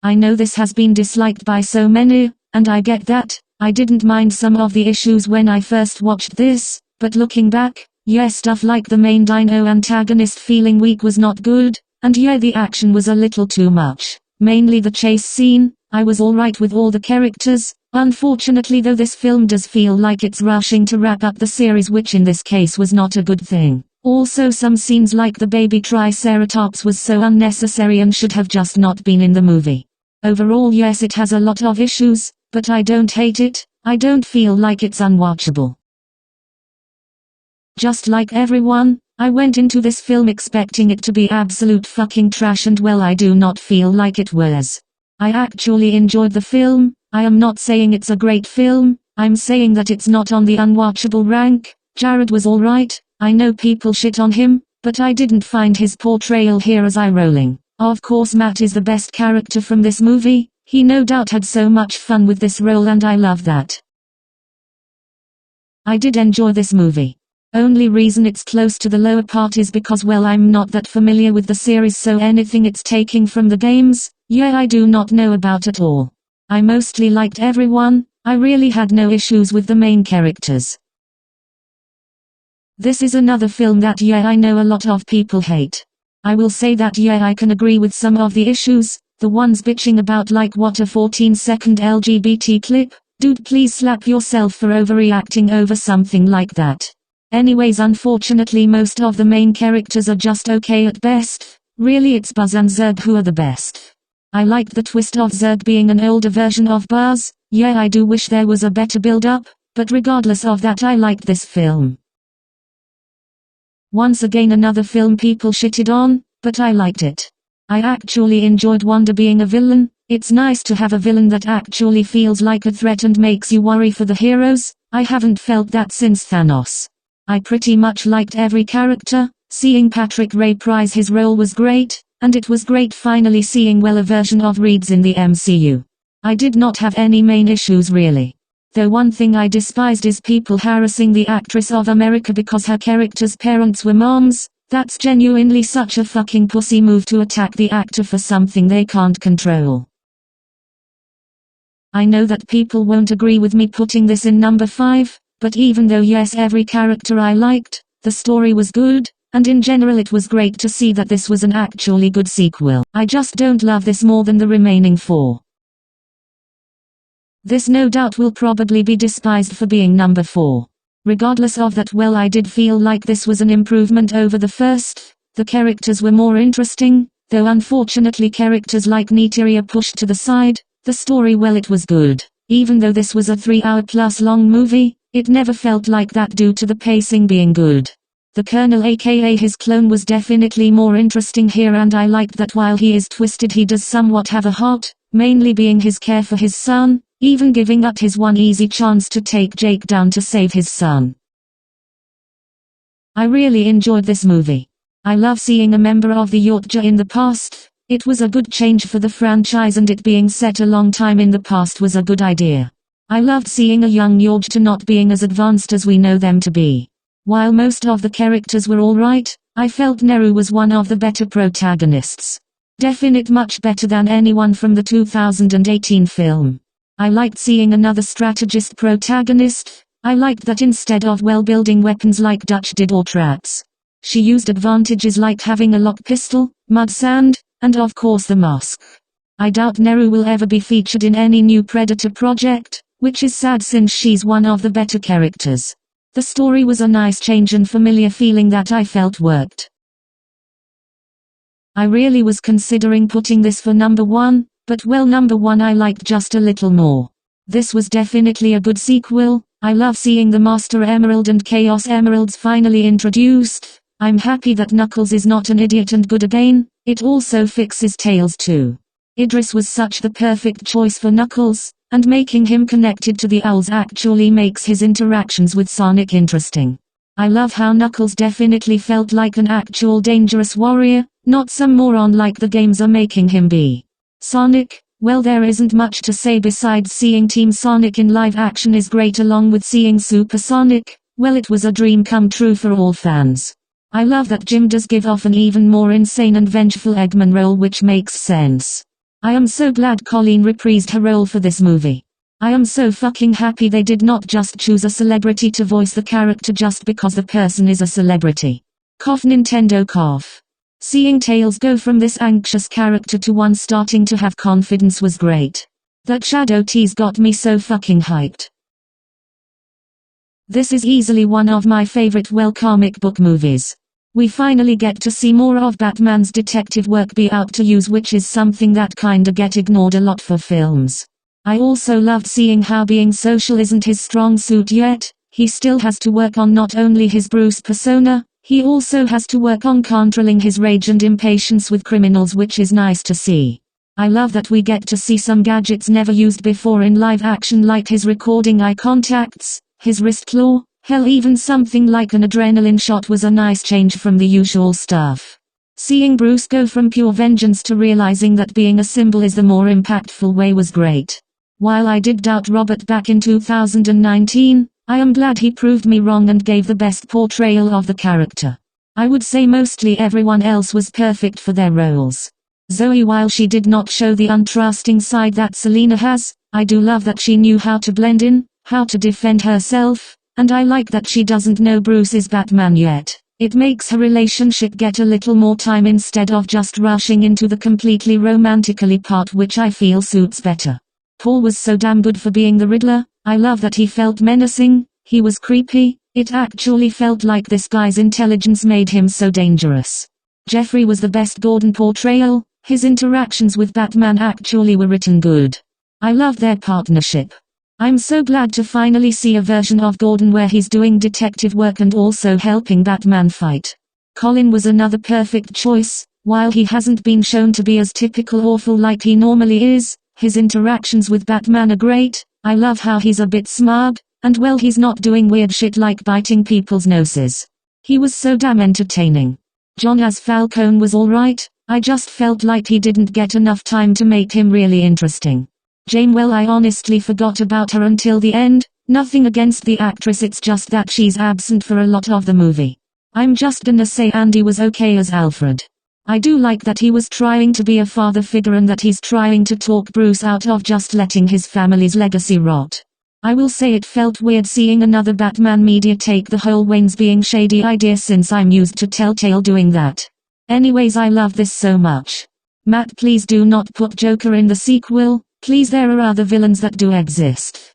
I know this has been disliked by so many, and I get that. I didn't mind some of the issues when I first watched this, but looking back, yeah, stuff like the main dino antagonist feeling weak was not good, and yeah, the action was a little too much. Mainly the chase scene. I was alright with all the characters. Unfortunately though, this film does feel like it's rushing to wrap up the series, which in this case was not a good thing. Also, some scenes like the baby Triceratops was so unnecessary and should have just not been in the movie. Overall, yes, it has a lot of issues, but I don't hate it. I don't feel like it's unwatchable. Just like everyone, I went into this film expecting it to be absolute fucking trash, and well, I do not feel like it was. I actually enjoyed the film. I am not saying it's a great film, I'm saying that it's not on the unwatchable rank. Jared was alright. I know people shit on him, but I didn't find his portrayal here as eye-rolling. Of course, Matt is the best character from this movie. He no doubt had so much fun with this role, and I love that. I did enjoy this movie. Only reason it's close to the lower part is because, well, I'm not that familiar with the series, so anything it's taking from the games, yeah, I do not know about at all. I mostly liked everyone. I really had no issues with the main characters. This is another film that, yeah, I know a lot of people hate. I will say that, yeah, I can agree with some of the issues, the ones bitching about like what a 14-second LGBT clip. Dude, please slap yourself for overreacting over something like that. Anyways, unfortunately most of the main characters are just okay at best. Really, it's Buzz and Zurg who are the best. I liked the twist of Zurg being an older version of Buzz. Yeah, I do wish there was a better build-up, but regardless of that, I liked this film. Once again, another film people shitted on, but I liked it. I actually enjoyed Wanda being a villain. It's nice to have a villain that actually feels like a threat and makes you worry for the heroes. I haven't felt that since Thanos. I pretty much liked every character. Seeing Patrick reprise his role was great, and it was great finally seeing a version of Reed's in the MCU. I did not have any main issues really. Though one thing I despised is people harassing the actress of America because her character's parents were moms. That's genuinely such a fucking pussy move to attack the actor for something they can't control. I know that people won't agree with me putting this in number 5. But even though yes, every character I liked, the story was good, and in general it was great to see that this was an actually good sequel. I just don't love this more than the remaining 4. This no doubt will probably be despised for being number 4. Regardless of that, well, I did feel like this was an improvement over the first. The characters were more interesting, though unfortunately characters like Neytiri are pushed to the side. The story, well, it was good. Even though this was a 3-hour-plus long movie, it never felt like that due to the pacing being good. The Colonel, aka his clone, was definitely more interesting here, and I liked that while he is twisted he does somewhat have a heart, mainly being his care for his son, even giving up his one easy chance to take Jake down to save his son. I really enjoyed this movie. I love seeing a member of the Yautja in the past. It was a good change for the franchise, and it being set a long time in the past was a good idea. I loved seeing a young Yautja not being as advanced as we know them to be. While most of the characters were alright, I felt Neru was one of the better protagonists. Definite much better than anyone from the 2018 film. I liked seeing another strategist protagonist. I liked that instead of building weapons like Dutch did or traps, she used advantages like having a lock pistol, mud sand, and of course the mask. I doubt Neru will ever be featured in any new Predator project, which is sad since she's one of the better characters. The story was a nice change and familiar feeling that I felt worked. I really was considering putting this for number 1, but number 1 I liked just a little more. This was definitely a good sequel. I love seeing the Master Emerald and Chaos Emeralds finally introduced. I'm happy that Knuckles is not an idiot and good again. It also fixes Tails too. Idris was such the perfect choice for Knuckles, and making him connected to the owls actually makes his interactions with Sonic interesting. I love how Knuckles definitely felt like an actual dangerous warrior, not some moron like the games are making him be. Sonic, well, there isn't much to say besides seeing Team Sonic in live action is great, along with seeing Super Sonic. Well, it was a dream come true for all fans. I love that Jim does give off an even more insane and vengeful Eggman role, which makes sense. I am so glad Colleen reprised her role for this movie. I am so fucking happy they did not just choose a celebrity to voice the character just because the person is a celebrity. Cough Nintendo cough. Seeing Tails go from this anxious character to one starting to have confidence was great. That shadow tease got me so fucking hyped. This is easily one of my favorite comic book movies. We finally get to see more of Batman's detective work be out to use, which is something that kinda get ignored a lot for films. I also loved seeing how being social isn't his strong suit yet. He still has to work on not only his Bruce persona, he also has to work on controlling his rage and impatience with criminals, which is nice to see. I love that we get to see some gadgets never used before in live action, like his recording eye contacts, his wrist claw, hell even something like an adrenaline shot was a nice change from the usual stuff. Seeing Bruce go from pure vengeance to realizing that being a symbol is the more impactful way was great. While I did doubt Robert back in 2019, I am glad he proved me wrong and gave the best portrayal of the character. I would say mostly everyone else was perfect for their roles. Zoe, while she did not show the untrusting side that Selina has, I do love that she knew how to blend in, how to defend herself, and I like that she doesn't know Bruce is Batman yet. It makes her relationship get a little more time instead of just rushing into the completely romantically part, which I feel suits better. Paul was so damn good for being the Riddler. I love that he felt menacing, he was creepy, it actually felt like this guy's intelligence made him so dangerous. Jeffrey was the best Gordon portrayal, his interactions with Batman actually were written good. I love their partnership. I'm so glad to finally see a version of Gordon where he's doing detective work and also helping Batman fight. Colin was another perfect choice. While he hasn't been shown to be as typical awful like he normally is, his interactions with Batman are great. I love how he's a bit smug, and well, he's not doing weird shit like biting people's noses. He was so damn entertaining. John as Falcone was alright, I just felt like he didn't get enough time to make him really interesting. Jane, well, I honestly forgot about her until the end. Nothing against the actress, it's just that she's absent for a lot of the movie. I'm just gonna say Andy was okay as Alfred. I do like that he was trying to be a father figure and that he's trying to talk Bruce out of just letting his family's legacy rot. I will say it felt weird seeing another Batman media take the whole Wayne's being shady idea, since I'm used to Telltale doing that. Anyways, I love this so much. Matt, please do not put Joker in the sequel, please, there are other villains that do exist.